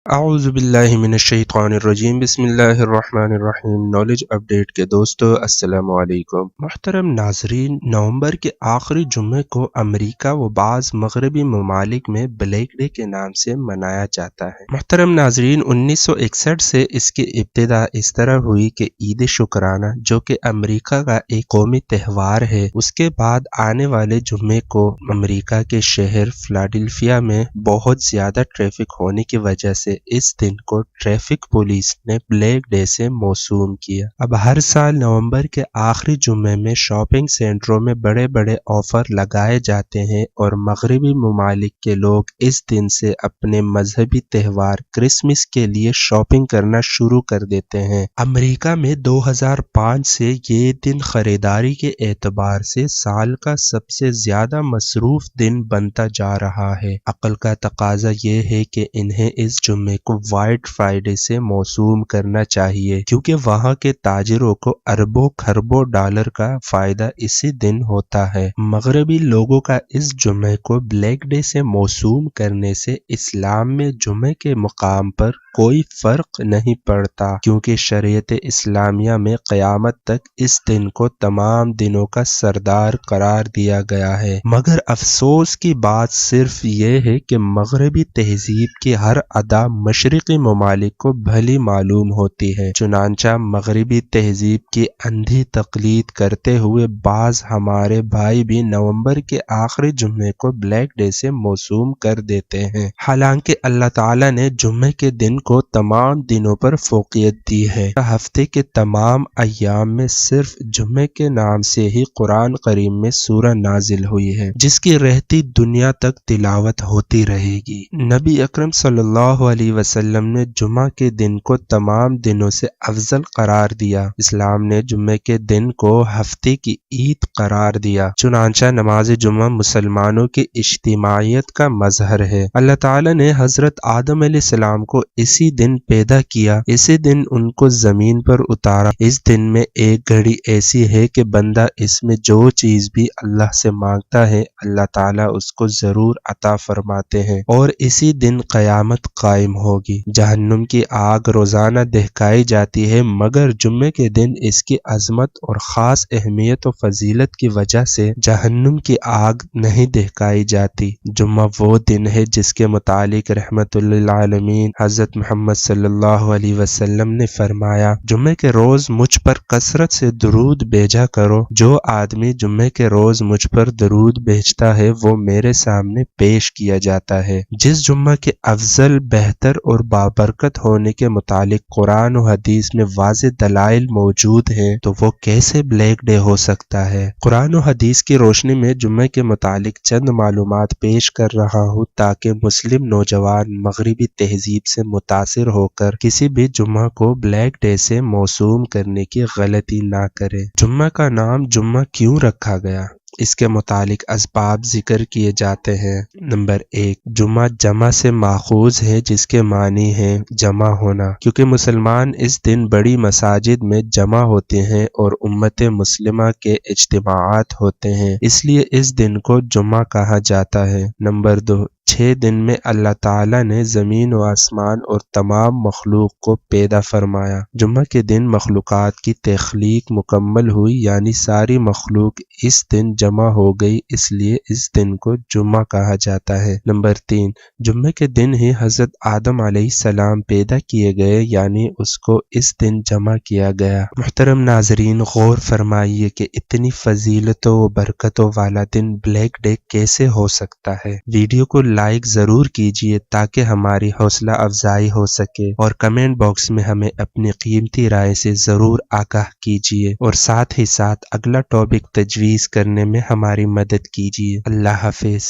اعوذ باللہ من الشیطان الرجیم بسم اللہ الرحمن الرحیم۔ نالج اپڈیٹ کے دوستو السلام علیکم۔ محترم ناظرین، نومبر کے آخری جمعے کو امریکہ و بعض مغربی ممالک میں بلیک ڈے کے نام سے منایا جاتا ہے۔ محترم ناظرین، 1961 سے اس کی ابتدا اس طرح ہوئی کہ عید شکرانہ جو کہ امریکہ کا ایک قومی تہوار ہے، اس کے بعد آنے والے جمعے کو امریکہ کے شہر فلاڈیلفیا میں بہت زیادہ ٹریفک ہونے کی وجہ سے اس دن کو ٹریفک پولیس نے بلیک ڈے سے موسوم کیا۔ اب ہر سال نومبر کے آخری جمعے میں شاپنگ سینٹروں میں بڑے بڑے آفر لگائے جاتے ہیں اور مغربی ممالک کے لوگ اس دن سے اپنے مذہبی تہوار کرسمس کے لیے شاپنگ کرنا شروع کر دیتے ہیں۔ امریکہ میں 2005 سے یہ دن خریداری کے اعتبار سے سال کا سب سے زیادہ مصروف دن بنتا جا رہا ہے۔ عقل کا تقاضا یہ ہے کہ انہیں اس جمعے کو وائٹ فرائیڈے سے موسوم کرنا چاہیے، کیونکہ وہاں کے تاجروں کو اربوں خربوں ڈالر کا فائدہ اسی دن ہوتا ہے۔ مغربی لوگوں کا اس جمعے کو بلیک ڈے سے موسوم کرنے سے اسلام میں جمعے کے مقام پر کوئی فرق نہیں پڑتا، کیونکہ شریعت اسلامیہ میں قیامت تک اس دن کو تمام دنوں کا سردار قرار دیا گیا ہے۔ مگر افسوس کی بات صرف یہ ہے کہ مغربی تہذیب کی ہر ادا مشرقی ممالک کو بھلی معلوم ہوتی ہے، چنانچہ مغربی تہذیب کی اندھی تقلید کرتے ہوئے بعض ہمارے بھائی بھی نومبر کے آخری جمعے کو بلیک ڈے سے موسوم کر دیتے ہیں، حالانکہ اللہ تعالیٰ نے جمعے کے دن کو تمام دنوں پر فوقیت دی ہے۔ ہفتے کے تمام ایام میں صرف جمعے کے نام سے ہی قرآن کریم میں سورہ نازل ہوئی ہے، جس کی رہتی دنیا تک تلاوت ہوتی رہے گی۔ نبی اکرم صلی اللہ علیہ وسلم نے جمعہ کے دن کو تمام دنوں سے افضل قرار دیا۔ اسلام نے جمعے کے دن کو ہفتے کی عید قرار دیا، چنانچہ نماز جمعہ مسلمانوں کی اجتماعیت کا مظہر ہے۔ اللہ تعالیٰ نے حضرت آدم علیہ السلام کو اسی دن پیدا کیا، اسی دن ان کو زمین پر اتارا۔ اس دن میں ایک گھڑی ایسی ہے کہ بندہ اس میں جو چیز بھی اللہ سے مانگتا ہے اللہ تعالیٰ اس کو ضرور عطا فرماتے ہیں، اور اسی دن قیامت قائم ہوگی۔ جہنم کی آگ روزانہ دہکائی جاتی ہے، مگر جمعے کے دن اس کی عظمت اور خاص اہمیت و فضیلت کی وجہ سے جہنم کی آگ نہیں دہکائی جاتی۔ جمعہ وہ دن ہے جس کے متعلق رحمت للعالمین حضرت محمد صلی اللہ علیہ وسلم نے فرمایا، جمعے کے روز مجھ پر کثرت سے درود بھیجا کرو۔ جو آدمی جمعے کے روز مجھ پر درود بھیجتا ہے وہ میرے سامنے پیش کیا جاتا ہے۔ جس جمعہ کے افضل، بہتر اور بابرکت ہونے کے متعلق قرآن و حدیث میں واضح دلائل موجود ہیں، تو وہ کیسے بلیک ڈے ہو سکتا ہے؟ قرآن و حدیث کی روشنی میں جمعے کے متعلق چند معلومات پیش کر رہا ہوں تاکہ مسلم نوجوان مغربی تہذیب سے متاثر ہو کر کسی بھی جمعہ کو بلیک ڈے سے موسوم کرنے کی غلطی نہ کرے۔ جمعہ کا نام جمعہ کیوں رکھا گیا؟ اس کے متعلق اسباب ذکر کیے جاتے ہیں۔ نمبر 1، جمعہ جمع سے ماخوذ ہے جس کے معنی ہے جمع ہونا، کیونکہ مسلمان اس دن بڑی مساجد میں جمع ہوتے ہیں اور امت مسلمہ کے اجتماعات ہوتے ہیں، اس لیے اس دن کو جمعہ کہا جاتا ہے۔ نمبر 2، 6 دن میں اللہ تعالیٰ نے زمین و آسمان اور تمام مخلوق کو پیدا فرمایا۔ جمعہ کے دن مخلوقات کی تخلیق مکمل ہوئی، یعنی ساری مخلوق اس دن جمع ہو گئی، اس لیے اس دن کو جمعہ کہا جاتا ہے۔ نمبر 3، جمعے کے دن ہی حضرت آدم علیہ السلام پیدا کیے گئے، یعنی اس کو اس دن جمع کیا گیا۔ محترم ناظرین، غور فرمائیے کہ اتنی فضیلتوں و برکتوں والا دن بلیک ڈے کیسے ہو سکتا ہے؟ ویڈیو کو لائک ضرور کیجیے تاکہ ہماری حوصلہ افزائی ہو سکے، اور کمنٹ باکس میں ہمیں اپنی قیمتی رائے سے ضرور آگاہ کیجیے، اور ساتھ ہی ساتھ اگلا ٹاپک تجویز کرنے میں ہماری مدد کیجیے۔ اللہ حافظ۔